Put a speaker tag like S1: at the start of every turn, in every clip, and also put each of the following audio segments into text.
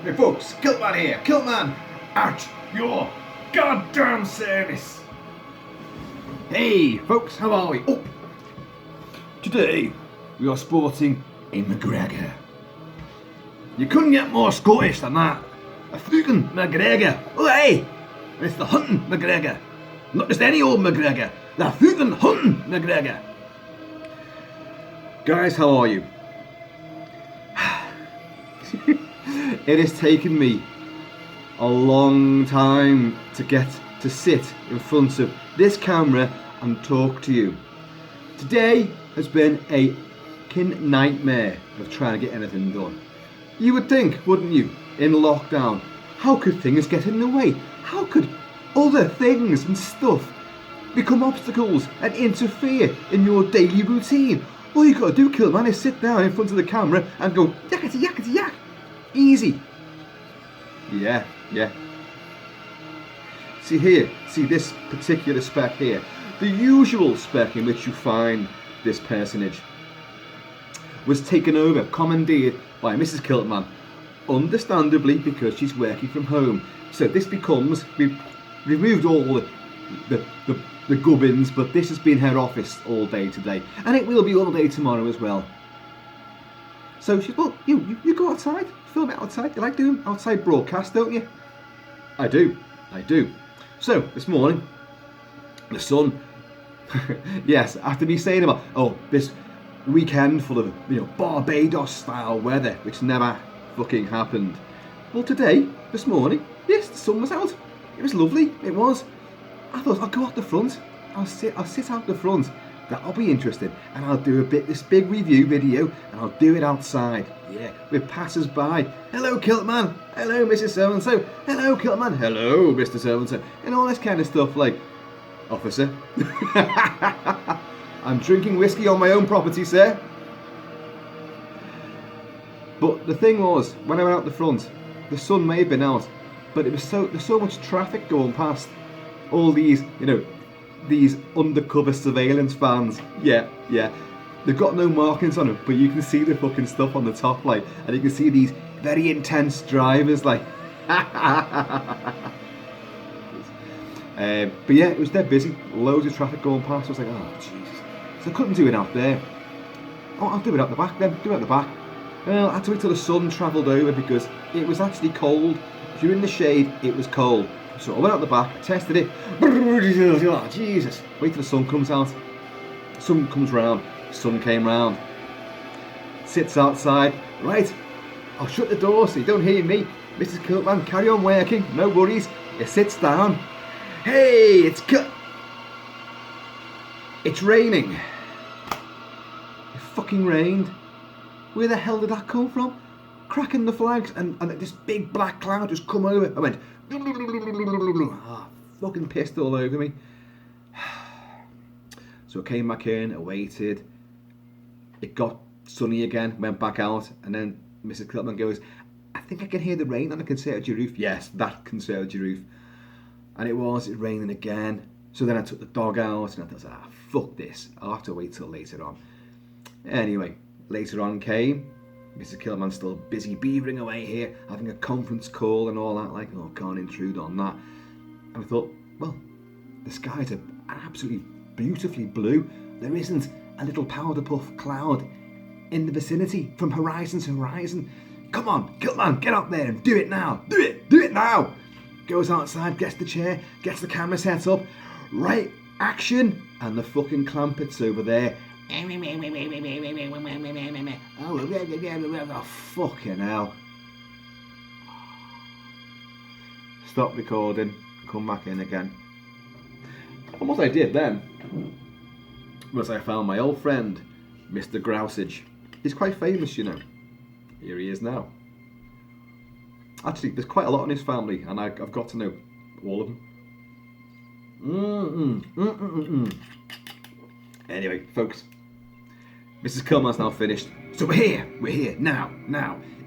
S1: Hey folks, Kilt-Man here, Kilt-Man at your goddamn service. Hey folks, how are we? Oh, today we are sporting a McGregor. You couldn't get more Scottish than that. A fucking McGregor. Oh hey, it's the hunting McGregor. Not just any old McGregor, the fucking hunting McGregor. Guys, how are you? It has taken me a long time to get to sit in front of this camera and talk to you. Today has been a fucking nightmare of trying to get anything done. You would think, wouldn't you, in lockdown, how could things get in the way? How could other things and stuff become obstacles and interfere in your daily routine? All you gotta do, Kilt-Man, is sit down in front of the camera and go yakety yakety yak. Easy. Yeah. See here, see this particular spec here. The usual spec in which you find this personage was taken over, commandeered by Mrs. Kilt-Man, understandably because she's working from home. So this becomes, we've removed all the gubbins, but this has been her office all day today, and it will be all day tomorrow as well. So she's, well, you go outside, film it outside. You like doing outside broadcasts, don't you? I do. So this morning, the sun, yes, after me saying about, oh, this weekend full of, Barbados style weather, which never fucking happened. Well, today, this morning, yes, the sun was out. It was lovely. It was. I thought I'll go out the front. I'll sit out the front. That'll be interesting, and I'll do this big review video, and I'll do it outside. Yeah, with passers-by. Hello, Kilt-Man. Hello, Mrs. So-and-so. Hello, Kilt-Man. Hello, Mr. So-and-so. And all this kind of stuff like, officer, I'm drinking whiskey on my own property, sir. But the thing was, when I went out the front, the sun may have been out, but there's so much traffic going past. All these, these undercover surveillance vans. Yeah. They've got no markings on them, but you can see the fucking stuff on the top, like, and you can see these very intense drivers, like. But yeah, it was dead busy. Loads of traffic going past. I was like, oh Jesus. So I couldn't do it out there. Oh, I'll do it out the back then. Do it out the back. Well, I had to wait till the sun travelled over because it was actually cold. If you're in the shade, it was cold. So I went out the back, tested it. Oh, Jesus. Wait till the sun comes out. Sun comes round. Sun came round. Sits outside. Right. I'll shut the door so you don't hear me. Mrs. Kilt-Man, carry on working. No worries. It sits down. Hey, it's raining. It fucking rained. Where the hell did that come from? Cracking the flags and this big black cloud just come over. I went, fucking pissed all over me. So I came back in, I waited. It got sunny again, went back out, and then Mrs. Kilt-Man goes, I think I can hear the rain on the conservatory roof. Yes, that conservatory roof. And it was raining again. So then I took the dog out and I thought, fuck this. I'll have to wait till later on. Anyway, later on came. Mrs. Kilt-Man still busy beavering away here, having a conference call and all that, like, oh, can't intrude on that. And I thought, well, the skies are absolutely beautifully blue. There isn't a little powder puff cloud in the vicinity from horizon to horizon. Come on, Kilt-Man, get up there and do it now. Do it now. Goes outside, gets the chair, gets the camera set up. Right, action. And the fucking clampets over there. Oh, fucking hell. Stop recording, come back in again. And what I did then was I found my old friend, Mr. Grousage. He's quite famous, Here he is now. Actually, there's quite a lot in his family, and I've got to know all of them. Anyway, folks, Mrs. Kilt-Man's now finished. So we're here, now,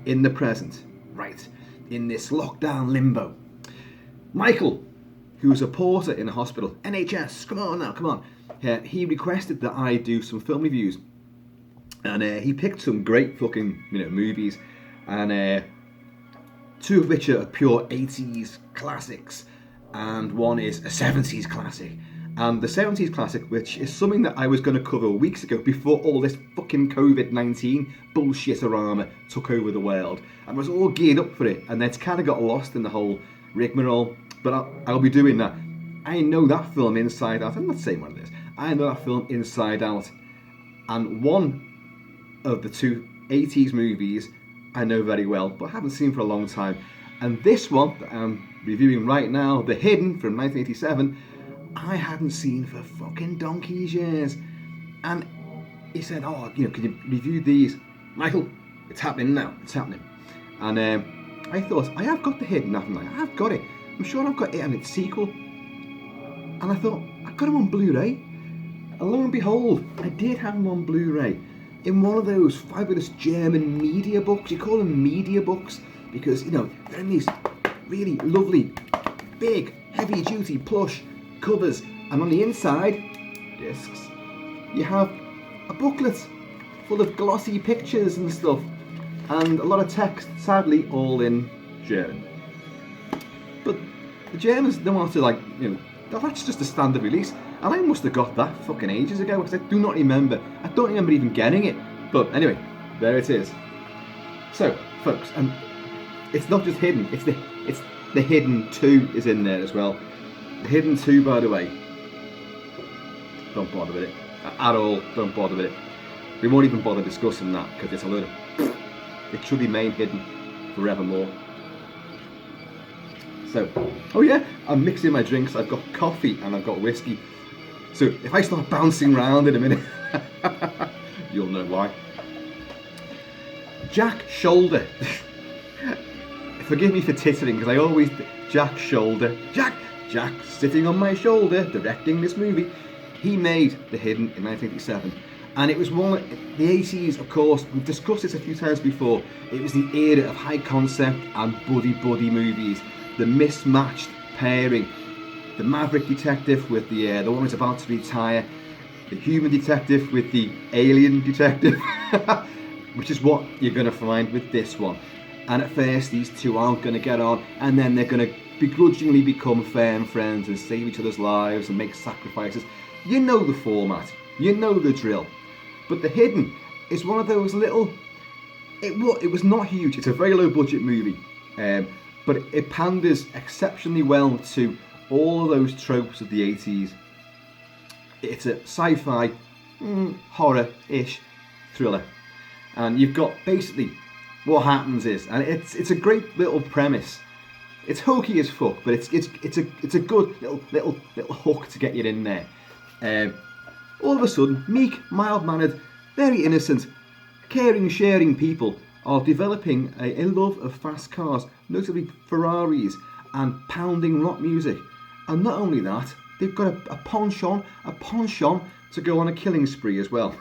S1: in the present, right, in this lockdown limbo. Michael, who's a porter in a hospital, NHS, come on. He requested that I do some film reviews, and he picked some great fucking, movies, and two of which are pure 80s classics, and one is a 70s classic. And the 70s classic, which is something that I was going to cover weeks ago before all this fucking COVID-19 bullshit-arama took over the world. And I was all geared up for it, and then it's kind of got lost in the whole rigmarole. But I'll be doing that. I know that film inside out. I'm not saying what it is. I know that film inside out. And one of the two 80s movies I know very well, but I haven't seen for a long time. And this one that I'm reviewing right now, The Hidden from 1987, I hadn't seen for fucking donkey's years. And he said, oh, you know, can you review these? Michael, it's happening now, it's happening. And I thought, I have got The Hidden, haven't I? I've got it. I'm sure I've got it and its sequel. And I thought, I've got them on Blu-ray. And lo and behold, I did have them on Blu-ray. In one of those fabulous German media books. You call them media books because, you know, they're in these really lovely, big, heavy-duty plush covers, and on the inside, discs, you have a booklet full of glossy pictures and stuff, and a lot of text, sadly, all in German. But the Germans don't want to, like, you know, that's just a standard release, and I must have got that fucking ages ago, because I do not remember. I don't remember even getting it. But anyway, there it is. So, folks, and it's not just Hidden, it's the Hidden 2 is in there as well. The Hidden 2, by the way, don't bother with it at all. Don't bother with it. We won't even bother discussing that because it's a load of it should remain hidden forevermore. So, oh yeah, I'm mixing my drinks. I've got coffee and I've got whiskey. So if I start bouncing around in a minute, you'll know why. Jack Shoulder. Forgive me for tittering because I always Jack Shoulder. Jack sitting on my shoulder, directing this movie. He made The Hidden in 1987, and it was one of the 80s, of course. We've discussed this a few times before. It was the era of high concept and buddy movies. The mismatched pairing, the maverick detective with the one who's about to retire, the human detective with the alien detective, which is what you're going to find with this one. And at first, these two aren't going to get on, and then they're going to begrudgingly become firm friends and save each other's lives and make sacrifices. You know the format, you know the drill. But The Hidden is one of those little. It was not huge. It's a very low budget movie, but it panders exceptionally well to all of those tropes of the 80s. It's a sci-fi, horror-ish thriller, and you've got basically what happens is, and it's a great little premise. It's hokey as fuck, but it's a good little hook to get you in there. All of a sudden, meek, mild-mannered, very innocent, caring, sharing people are developing a love of fast cars, notably Ferraris, and pounding rock music. And not only that, they've got a penchant to go on a killing spree as well.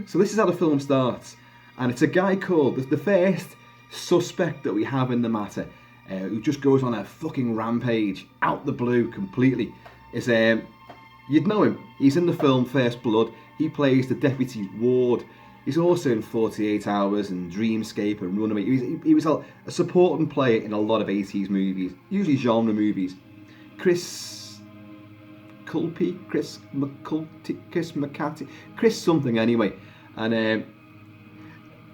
S1: So this is how the film starts, and it's a guy called the first suspect that we have in the matter, who just goes on a fucking rampage out the blue completely. Is you'd know him. He's in the film First Blood. He plays the deputy ward. He's also in 48 Hours and Dreamscape and Runaway. He was a supporting player in a lot of 80s movies, usually genre movies. Chris something anyway. And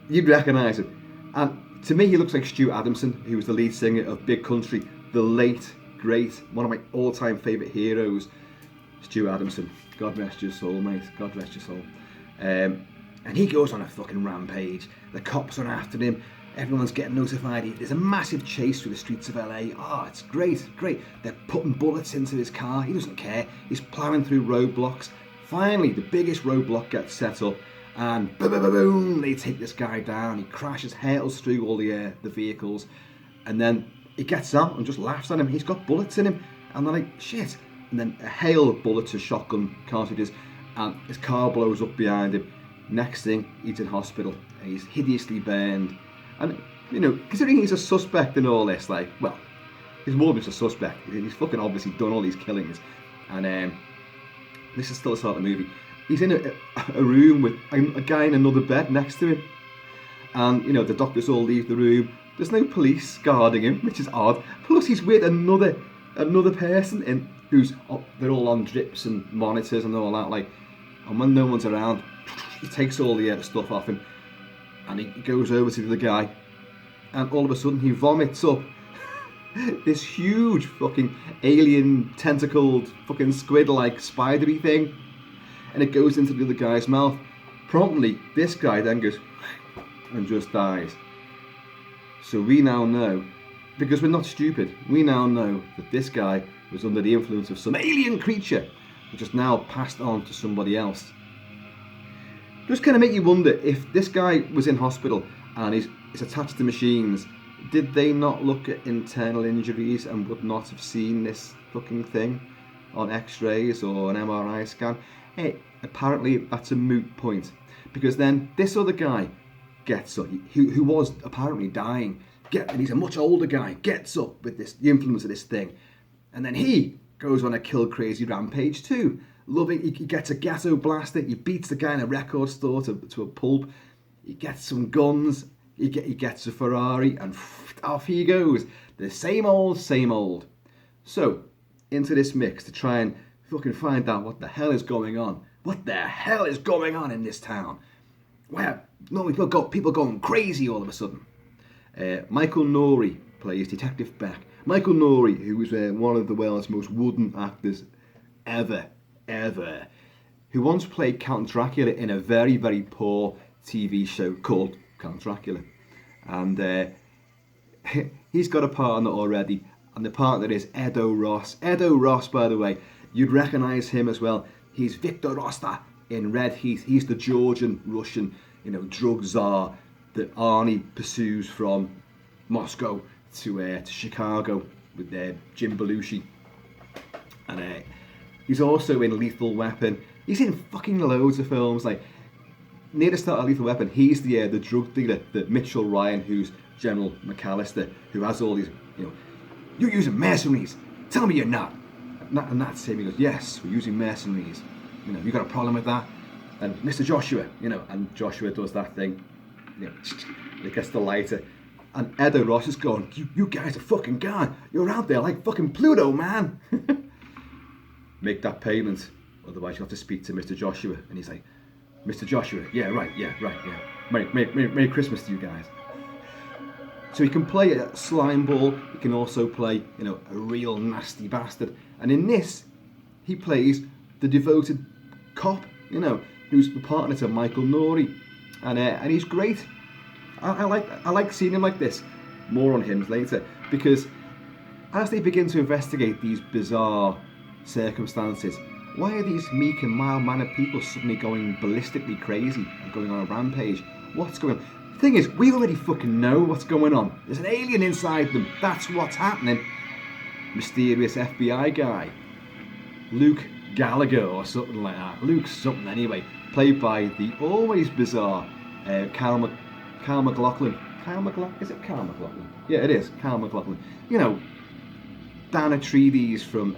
S1: you'd recognise him. And to me, he looks like Stuart Adamson, who was the lead singer of Big Country, the late, great, one of my all-time favourite heroes, Stuart Adamson. God rest your soul, mate. God rest your soul. And he goes on a fucking rampage. The cops are after him. Everyone's getting notified. There's a massive chase through the streets of LA. Oh, it's great. They're putting bullets into his car. He doesn't care. He's ploughing through roadblocks. Finally, the biggest roadblock gets set up, and boom, they take this guy down. He crashes, hurtles through all the vehicles, and then he gets out and just laughs at him. He's got bullets in him, and they're like, shit. And then a hail of bullets or shotgun cartridges, and his car blows up behind him. Next thing, he's in hospital, and he's hideously burned. And, you know, considering he's a suspect in all this, like, well, he's more than just a suspect. He's fucking obviously done all these killings. And this is still the start of the movie. He's in a room with a guy in another bed next to him. And, you know, the doctors all leave the room. There's no police guarding him, which is odd. Plus, he's with another person who's they're all on drips and monitors and all that. Like, and when no one's around, he takes all the stuff off him, and he goes over to the guy, and all of a sudden he vomits up this huge fucking alien tentacled fucking squid-like spidery thing, and it goes into the other guy's mouth. Promptly, this guy then goes and just dies. So we now know, because we're not stupid, we now know that this guy was under the influence of some alien creature, which is now passed on to somebody else. Just kind of make you wonder, if this guy was in hospital and he's attached to machines, did they not look at internal injuries and would not have seen this fucking thing on x-rays or an MRI scan? Hey, apparently that's a moot point, because then this other guy gets up, who was apparently dying, and he's a much older guy, gets up with the influence of this thing, and then he goes on a kill crazy rampage too. He gets a ghetto blaster, he beats the guy in a record store to a pulp, he gets some guns, he gets a Ferrari, and off he goes. The same old, same old. So, into this mix to try and fucking find out what the hell is going on. What the hell is going on in this town? Where people going crazy all of a sudden. Michael Nouri plays Detective Beck. Michael Nouri, who was one of the world's most wooden actors ever, who once played Count Dracula in a very, very poor TV show called Count Dracula. And he's got a partner already, and the partner is Edo Ross. Edo Ross, by the way, you'd recognise him as well. He's Victor Rosta in Red Heat. He's the Georgian Russian, drug czar that Arnie pursues from Moscow to Chicago with Jim Belushi. And he's also in Lethal Weapon. He's in fucking loads of films. Like, near the start of Lethal Weapon, he's the drug dealer that Mitchell Ryan, who's General McAllister, who has all these, you're using mercenaries. Tell me you're not. And that's him. He goes, yes, we're using mercenaries. You got a problem with that? And Mr. Joshua, and Joshua does that thing. He gets the lighter. And Edo Ross is going, you guys are fucking gone. You're out there like fucking Pluto, man. Make that payment, otherwise you'll have to speak to Mr. Joshua. And he's like, Mr. Joshua, yeah. Merry Christmas to you guys. So he can play a slime ball, he can also play, a real nasty bastard. And in this, he plays the devoted cop, who's the partner to Michael Nouri. And he's great. I like seeing him like this. More on him later, because as they begin to investigate these bizarre circumstances, why are these meek and mild-mannered people suddenly going ballistically crazy and going on a rampage? What's going on? The thing is, we already fucking know what's going on. There's an alien inside them. That's what's happening. Mysterious FBI guy, Luke Gallagher or something like that. Luke something anyway, played by the always bizarre Kyle MacLachlan. Is it Kyle MacLachlan? Yeah, it is. Kyle MacLachlan. Dan Atreides from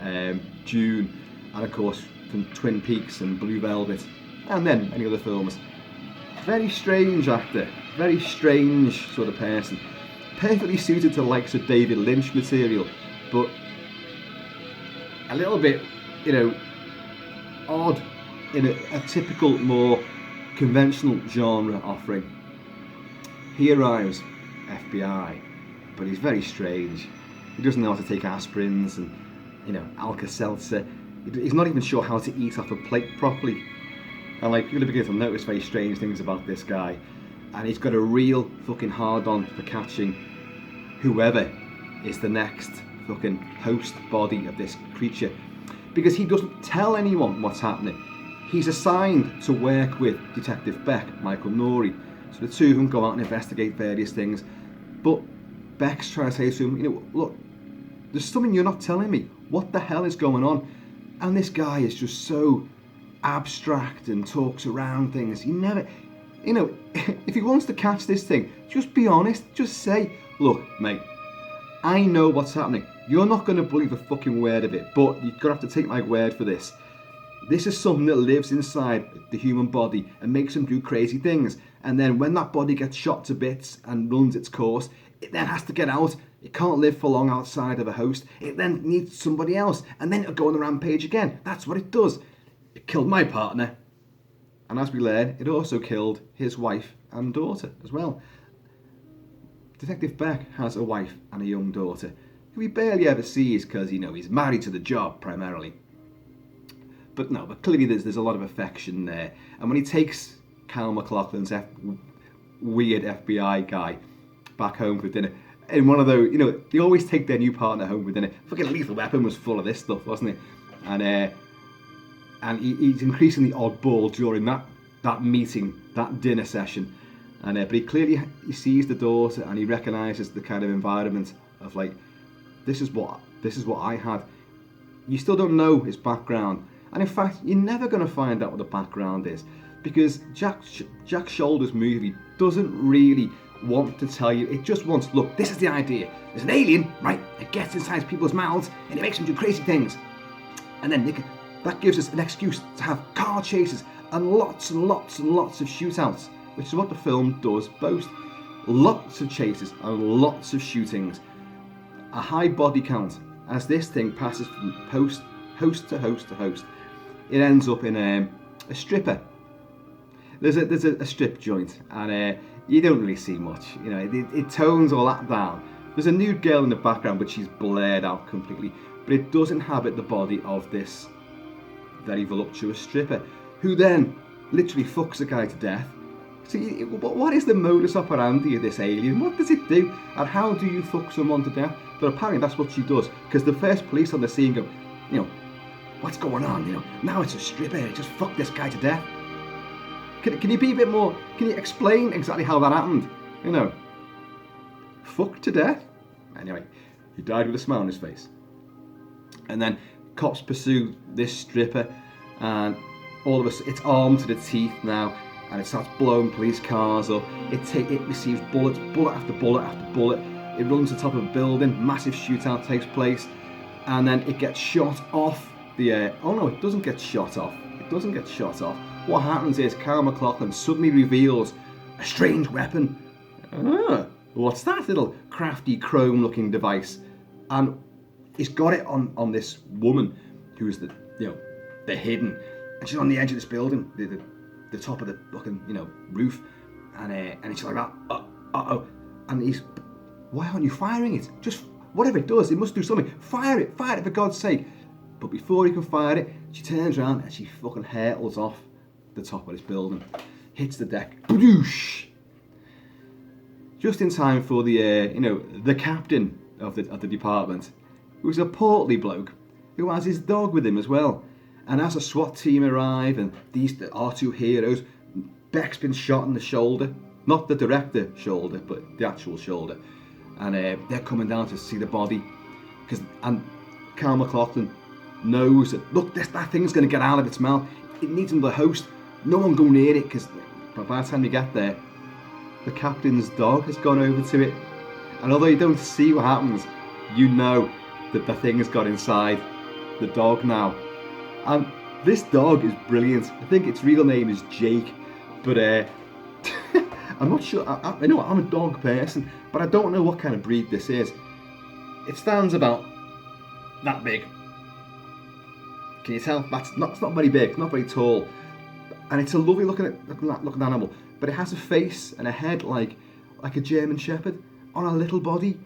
S1: Dune, and of course from Twin Peaks and Blue Velvet, and then many other films. Very strange actor, very strange sort of person. Perfectly suited to the likes of David Lynch material, but a little bit, odd in a typical, more conventional genre offering. He arrives, FBI, but he's very strange. He doesn't know how to take aspirins and, Alka-Seltzer. He's not even sure how to eat off a plate properly. And you're gonna begin to notice very strange things about this guy. And he's got a real fucking hard-on for catching whoever is the next fucking host body of this creature. Because he doesn't tell anyone what's happening. He's assigned to work with Detective Beck, Michael Nouri. So the two of them go out and investigate various things. But Beck's trying to say to him, look, there's something you're not telling me. What the hell is going on? And this guy is just so abstract and talks around things. He never, if he wants to catch this thing, just be honest. Just say, look, mate, I know what's happening. You're not going to believe a fucking word of it, but you're going to have to take my word for this. This is something that lives inside the human body and makes them do crazy things. And then when that body gets shot to bits and runs its course, It then has to get out. It can't live for long outside of a host. It then needs somebody else, and then it'll go on the rampage again. That's what it does. It killed my partner, and as we learn, it also killed his wife and daughter as well. Detective Beck has a wife and a young daughter, who he barely ever sees because, he's married to the job primarily. But clearly there's a lot of affection there. And when he takes Kyle MacLachlan's weird FBI guy back home for dinner, in one of those, they always take their new partner home for dinner. Fucking Lethal Weapon was full of this stuff, wasn't it? And he's increasingly oddball during that meeting, that dinner session. But he sees the daughter and he recognises the kind of environment of like, this is what I had. You still don't know his background, and in fact, you're never going to find out what the background is, because Jack Shoulder's movie doesn't really want to tell you. It just wants, look, this is the idea. There's an alien, right? It gets inside people's mouths and it makes them do crazy things, and then that gives us an excuse to have car chases and lots and lots and lots of shootouts, which is what the film does boast. Lots of chases and lots of shootings. A high body count as this thing passes from host to host to host. It ends up in a stripper. There's a strip joint, and you don't really see much. It tones all that down. There's a nude girl in the background, but she's blared out completely. But it does inhabit the body of this very voluptuous stripper, who then literally fucks a guy to death. So what is the modus operandi of this alien? What does it do? And how do you fuck someone to death? But apparently that's what she does, because the first police on the scene go, what's going on? Now it's a stripper. Just fuck this guy to death. Can you be a bit more? Can you explain exactly how that happened? Fuck to death. Anyway, he died with a smile on his face. And then cops pursue this stripper, and all of us, it's armed to the teeth now, and it starts blowing police cars up. It receives bullet after bullet after bullet. It runs to the top of a building. Massive shootout takes place, and then it gets shot off the. Oh no, it doesn't get shot off. What happens is Kyle MacLachlan suddenly reveals a strange weapon. What's that little crafty chrome-looking device? And he's got it on this woman who's the hidden, and she's on the edge of this building, the top of the fucking roof, and she's like that. Uh-oh, and he's, why aren't you firing it? Just whatever it does, it must do something. Fire it for God's sake. But before he can fire it, she turns around and she fucking hurtles off the top of this building, hits the deck, badoosh, just in time for the captain of the department, who's a portly bloke who has his dog with him as well. And as a SWAT team arrive, and these are two heroes, Beck's been shot in the shoulder, not the director shoulder, but the actual shoulder, and they're coming down to see the body, and Kyle MacLachlan knows that, look, that thing's going to get out of its mouth. It needs another host. No one go near it, because by the time you get there, the captain's dog has gone over to it. And although you don't see what happens, you know that the thing has got inside the dog now. And this dog is brilliant. I think its real name is Jake, but I'm not sure. I know I'm a dog person, but I don't know what kind of breed this is. It stands about that big. Can you tell? It's not very big, it's not very tall. And it's a lovely looking animal, but it has a face and a head like a German Shepherd on a little body.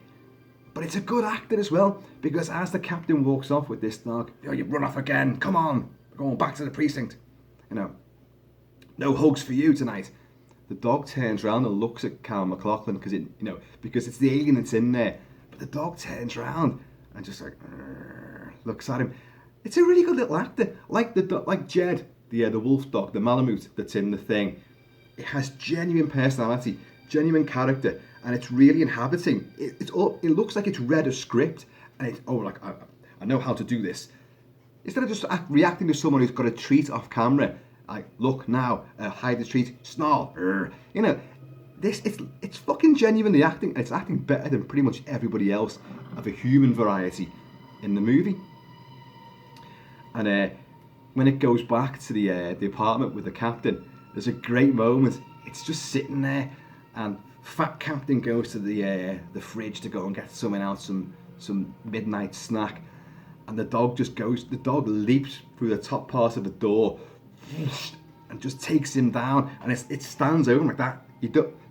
S1: But it's a good actor as well, because as the captain walks off with this dog, you run off again, come on, we're going back to the precinct. No hugs for you tonight. The dog turns around and looks at Kyle MacLachlan because it's the alien that's in there. But the dog turns around and just looks at him. It's a really good little actor, like Jed, the wolf dog, the Malamute that's in the thing. It has genuine personality, genuine character, and it's really inhabiting. It looks like it's read a script, and it's I know how to do this. Instead of just reacting to someone who's got a treat off camera, like, look now, hide the treat, snarl, it's fucking genuinely acting, and it's acting better than pretty much everybody else of a human variety in the movie. And when it goes back to the apartment with the captain, there's a great moment. It's just sitting there, and Fat Captain goes to the fridge to go and get something out, some midnight snack, and the dog leaps through the top part of the door and just takes him down, and it stands over him like that.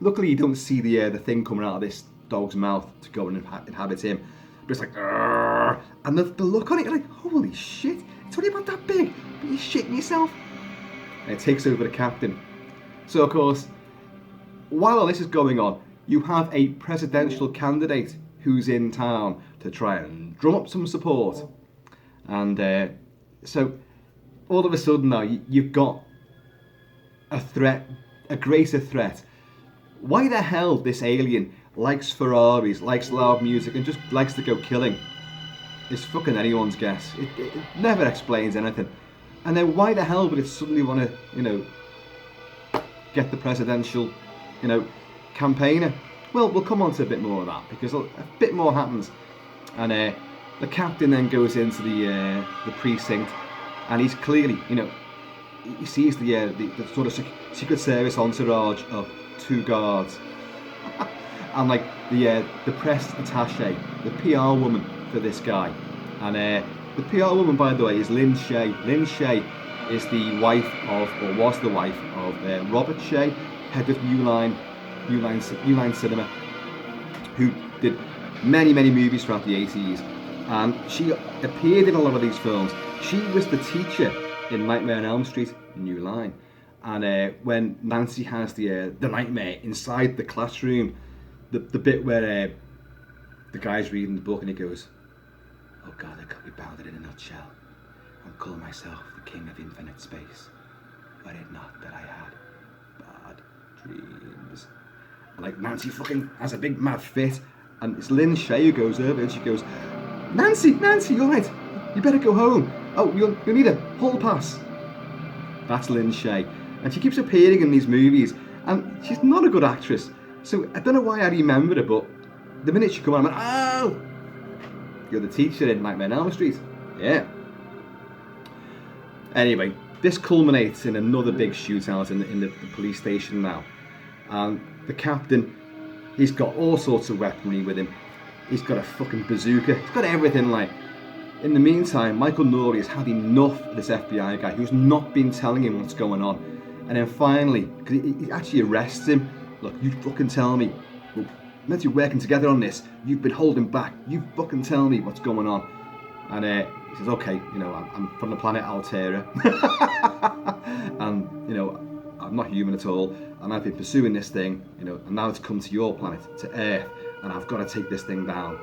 S1: Luckily you don't see the thing coming out of this dog's mouth to go and inhabit him. But it's like, "Arr!" And the look on it, you're like, holy shit, it's only about that big, but you're shitting yourself. And it takes over the captain. So of course, while all this is going on, you have a presidential candidate who's in town to try and drum up some support. And so all of a sudden now, you've got a threat, a greater threat. Why the hell this alien likes Ferraris, likes loud music, and just likes to go killing is fucking anyone's guess. It never explains anything. And then why the hell would it suddenly want to, get the presidential, campaigner? Well, we'll come on to a bit more of that, because a bit more happens. And the captain then goes into the precinct, and he's clearly, he sees the sort of Secret Service entourage of 2 guards, and like the press attaché, the PR woman for this guy, and the PR woman, by the way, is Lynn Shay. Lynn Shay is the wife of, or was the wife of, Robert Shay, head of New Line Cinema, who did many movies throughout the 80s, and she appeared in a lot of these films. She was the teacher in Nightmare on Elm Street, New Line, and when Nancy has the nightmare inside the classroom, the bit where the guy's reading the book and he goes, "Oh God, I could be bounded in a nutshell and call myself the king of infinite space, were it not that I had bad dreams." And like Nancy fucking has a big mad fit, and it's Lynn Shay who goes over and she goes, Nancy, you're right, you better go home. Oh, you'll need a hall pass." That's Lynn Shay, and she keeps appearing in these movies, and she's not a good actress. So I don't know why I remembered her, but the minute she came on, I went, "Oh, you're the teacher in Nightmare on Elm Street." Yeah. Anyway, this culminates in another big shootout in the police station now. And the captain, he's got all sorts of weaponry with him. He's got a fucking bazooka. He's got everything. Like, in the meantime, Michael Nouri has had enough of this FBI guy who's not been telling him what's going on. And then finally, because he actually arrests him. "Look, you fucking tell me. We're meant to be working together on this. You've been holding back. You fucking tell me what's going on." And he says, "Okay, I'm from the planet Altera, and I'm not human at all, and I've been pursuing this thing, and now it's come to your planet, to Earth, and I've got to take this thing down.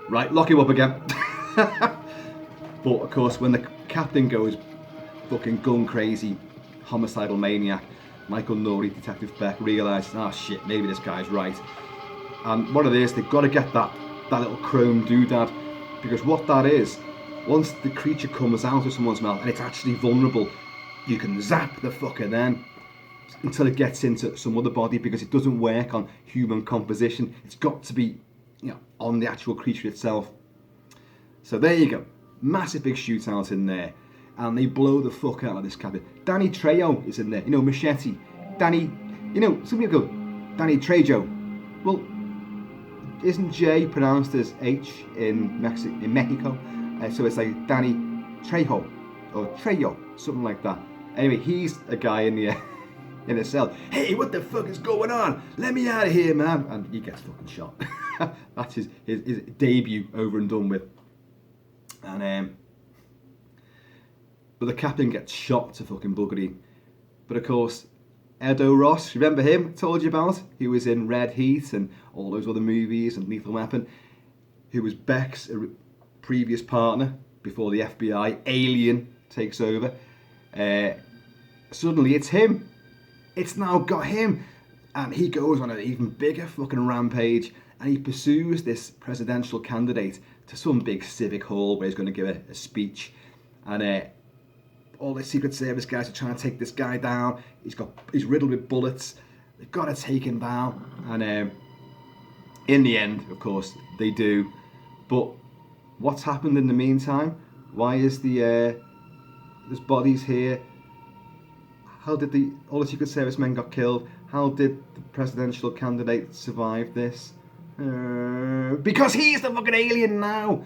S1: Right, lock him up again." But of course, when the captain goes fucking gun crazy, homicidal maniac, Michael Nouri, Detective Beck, realises, "Oh shit, maybe this guy's right." And what it is, they've got to get that little chrome doodad, because what that is, once the creature comes out of someone's mouth and it's actually vulnerable, you can zap the fucker then until it gets into some other body, because it doesn't work on human composition. It's got to be, on the actual creature itself. So there you go, massive big shootout in there, and they blow the fuck out of this captain. Danny Trejo is in there, Machete. Danny, some people go, Danny Trejo. Well, isn't J pronounced as H in Mexico? So it's like Danny Trejo or Trejo, something like that. Anyway, he's a guy in the in a cell. "Hey, what the fuck is going on? Let me out of here, man!" And he gets fucking shot. That's his debut over and done with. And but the captain gets shot to fucking buggery. But of course, Edo Ross, remember him? I told you about. He was in Red Heat and all those other movies, and Lethal Weapon. Who was Beck's previous partner before the FBI alien takes over. Suddenly it's him. It's now got him, and he goes on an even bigger fucking rampage, and he pursues this presidential candidate to some big civic hall where he's going to give a speech, and all the Secret Service guys are trying to take this guy down. He's riddled with bullets. They've got to take him down, and in the end, of course, they do. But what's happened in the meantime? Why is there's bodies here? How did all the Secret Service men got killed? How did the presidential candidate survive this? Because he's the fucking alien now!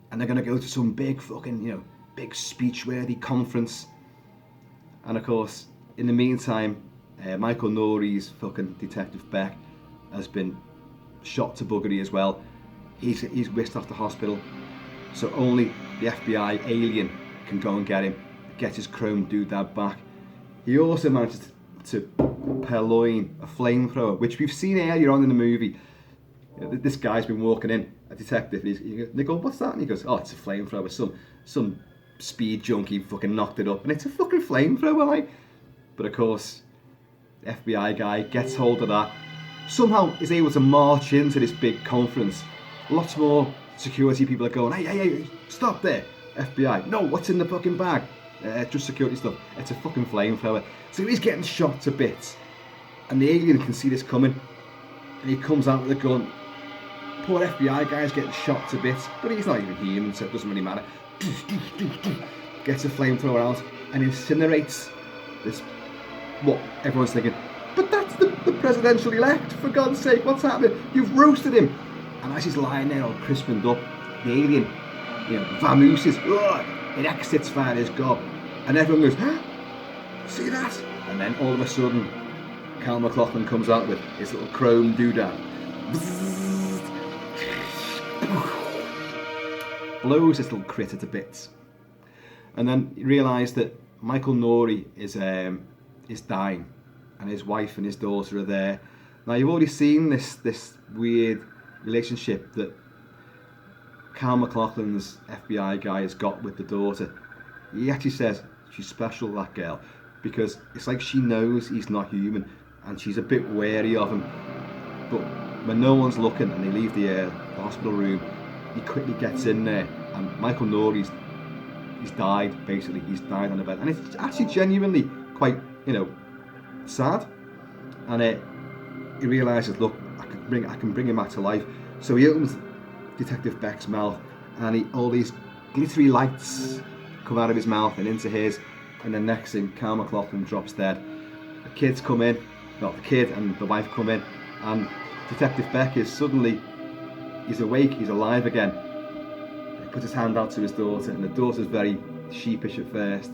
S1: And they're going to go to some big fucking, big speech-worthy conference. And of course, in the meantime, Michael Norrie's fucking Detective Beck has been shot to buggery as well. He's whisked off to hospital. So only the FBI alien can go and get him, get his chrome doodad back. He also managed to purloin a flamethrower, which we've seen earlier on in the movie. This guy's been walking in, a detective, they go, what's that? And he goes, oh, it's a flamethrower. Some speed junkie fucking knocked it up, and it's a fucking flamethrower, like. But of course, the FBI guy gets hold of that, somehow is able to march into this big conference. Lots more security people are going, hey, stop there. FBI, no, what's in the fucking bag? Just security stuff. It's a fucking flamethrower. So he's getting shot to bits, and the alien can see this coming, and he comes out with a gun. Poor FBI guy's getting shot to bits, but he's not even human, so it doesn't really matter. Gets a flamethrower out and incinerates this, what everyone's thinking, but that's the presidential elect, for God's sake, what's happening? You've roasted him. And as he's lying there all crispened up, the alien, vamooses, it exits via his gob, and everyone goes, see that? And then all of a sudden, Cal McLachlan comes out with his little chrome doodad. Blows this little critter to bits. And then you realise that Michael Norrie is dying, and his wife and his daughter are there. Now you've already seen this weird relationship that Cal McLachlan's FBI guy has got with the daughter. He actually says she's special, that girl, because it's like she knows he's not human, and she's a bit wary of him. But when no one's looking and they leave the hospital room, he quickly gets in there, and Michael Norrie's died, basically. He's died on the bed, and it's actually genuinely quite, sad. And he realises, look, I can bring him back to life. So he opens Detective Beck's mouth, and all these glittery lights come out of his mouth and into his, and then next thing, Cal McLachlan drops dead. The kids come in, the kid and the wife come in, and Detective Beck is suddenly, he's awake, he's alive again. He puts his hand out to his daughter, and the daughter's very sheepish at first,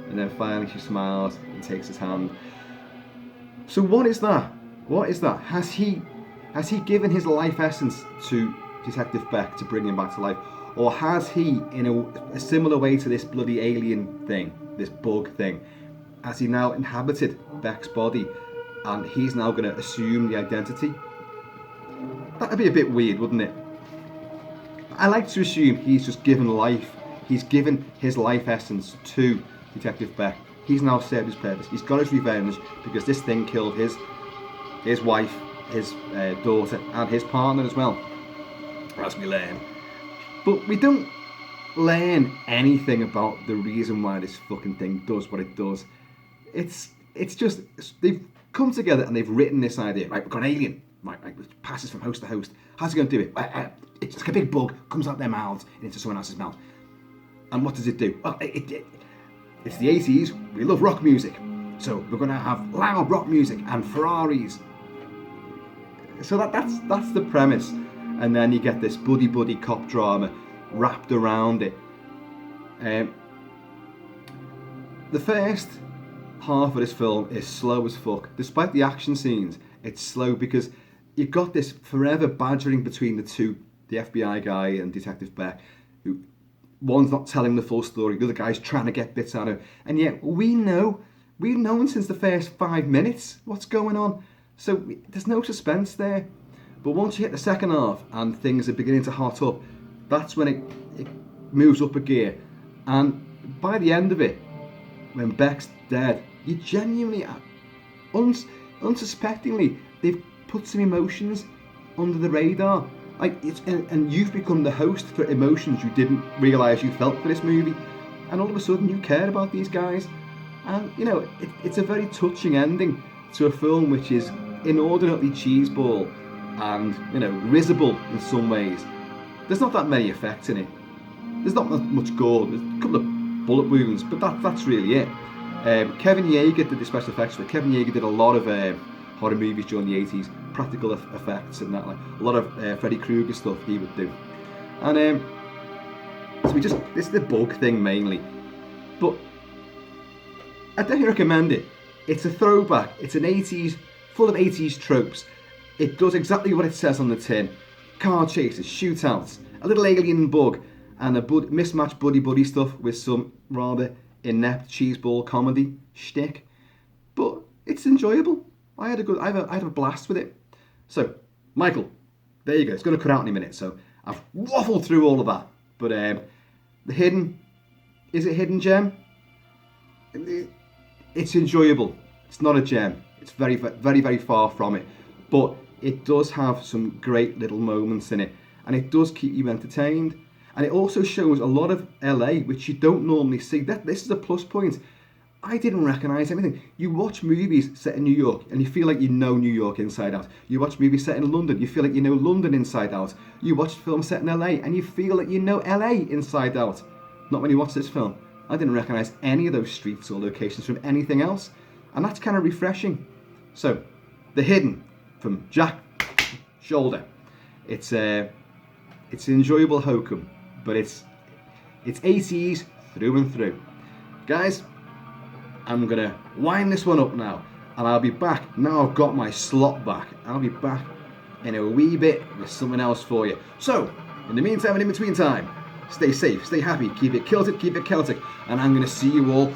S1: and then finally she smiles and takes his hand. So what is that? What is that? Has he given his life essence to Detective Beck to bring him back to life? Or has he, in a similar way to this bloody alien thing, this bug thing, has he now inhabited Beck's body, and he's now going to assume the identity? That'd be a bit weird, wouldn't it? I like to assume he's just given life. He's given his life essence to Detective Beck. He's now served his purpose. He's got his revenge because this thing killed his wife, his daughter, and his partner as well, as we learn. But we don't learn anything about the reason why this fucking thing does what it does. It's just, they've come together and they've written this idea. Right, we've got an alien. Right, it passes from host to host. How's it going to do it? It's like a big bug, comes out their mouths and into someone else's mouth. And what does it do? Well, it's the 80s, we love rock music. So we're going to have loud rock music and Ferraris. So that's the premise. And then you get this buddy cop drama wrapped around it. The first half of this film is slow as fuck. Despite the action scenes, it's slow because you've got this forever badgering between the two, the FBI guy and Detective Beck, who one's not telling the full story, the other guy's trying to get bits out of it. And yet we've known since the first 5 minutes what's going on. So there's no suspense there. But once you hit the second half and things are beginning to hot up, that's when it moves up a gear. And by the end of it, when Beck's dead, you genuinely, unsuspectingly, they've put some emotions under the radar. And you've become the host for emotions you didn't realise you felt for this movie. And all of a sudden you cared about these guys. And, it's a very touching ending to a film which is inordinately cheeseball and, risible in some ways. There's not that many effects in it. There's not much gore. There's a couple of bullet wounds, but that's really it. Kevin Yeager did the special effects for it. Kevin Yeager did a lot of horror movies during the 80s, practical effects and that, like a lot of Freddy Krueger stuff he would do. And so this is the bug thing mainly, but I definitely recommend it. It's a throwback. It's an 80s, full of 80s tropes. It does exactly what it says on the tin. Car chases, shootouts, a little alien bug, and a mismatched buddy stuff with some rather inept cheeseball comedy shtick. But it's enjoyable. I had a blast with it. So, Michael, there you go. It's going to cut out in a minute. So I've waffled through all of that. But the hidden, is it hidden gem? It's enjoyable. It's not a gem. It's very, very, very far from it. But it does have some great little moments in it. And it does keep you entertained. And it also shows a lot of LA, which you don't normally see. This is a plus point. I didn't recognise anything. You watch movies set in New York and you feel like you know New York inside out. You watch movies set in London, you feel like you know London inside out. You watch films set in LA and you feel like you know LA inside out. Not when you watch this film. I didn't recognise any of those streets or locations from anything else. And that's kind of refreshing. So, The Hidden from Jack Shoulder. It's an enjoyable hokum, but it's 80s through and through. Guys, I'm going to wind this one up now, and I'll be back. Now I've got my slot back. I'll be back in a wee bit with something else for you. So, in the meantime and in between time, stay safe, stay happy, keep it kilted, keep it Celtic, and I'm going to see you all